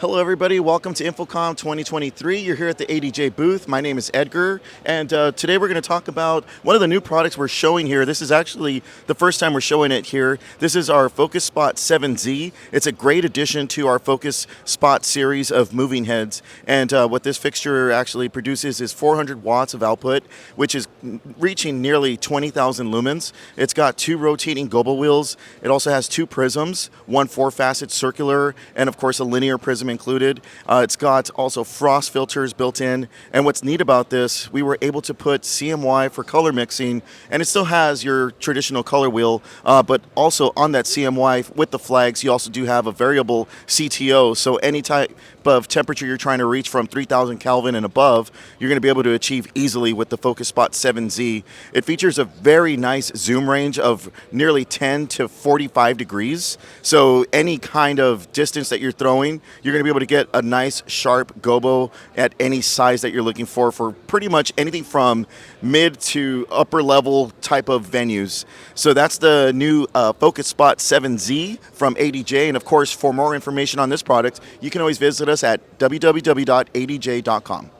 Hello everybody, welcome to InfoComm 2023. You're here at the ADJ booth. My name is Edgar, and today we're going to talk about one of the new products we're showing here. This is actually the first time we're showing it here. This is our Focus Spot 7Z. It's a great addition to our Focus Spot series of moving heads, and what this fixture actually produces is 400 watts of output, which is reaching nearly 20,000 lumens. It's got 2 rotating gobo wheels. It also has 2 prisms, one 4-facet circular, and of course a linear prism included. It's got also frost filters built in, and what's neat about this, we were able to put CMY for color mixing, and it still has your traditional color wheel, but also on that CMY with the flags you also do have a variable CTO, so any type of temperature you're trying to reach from 3000 Kelvin and above, you're going to be able to achieve easily with the Focus Spot 7Z. It features a very nice zoom range of nearly 10 to 45 degrees, so any kind of distance that you're throwing, you're going to be able to get a nice sharp gobo at any size that you're looking for pretty much anything from mid to upper level type of venues. So that's the new Focus Spot 7Z from ADJ, and of course for more information on this product you can always visit us at www.adj.com.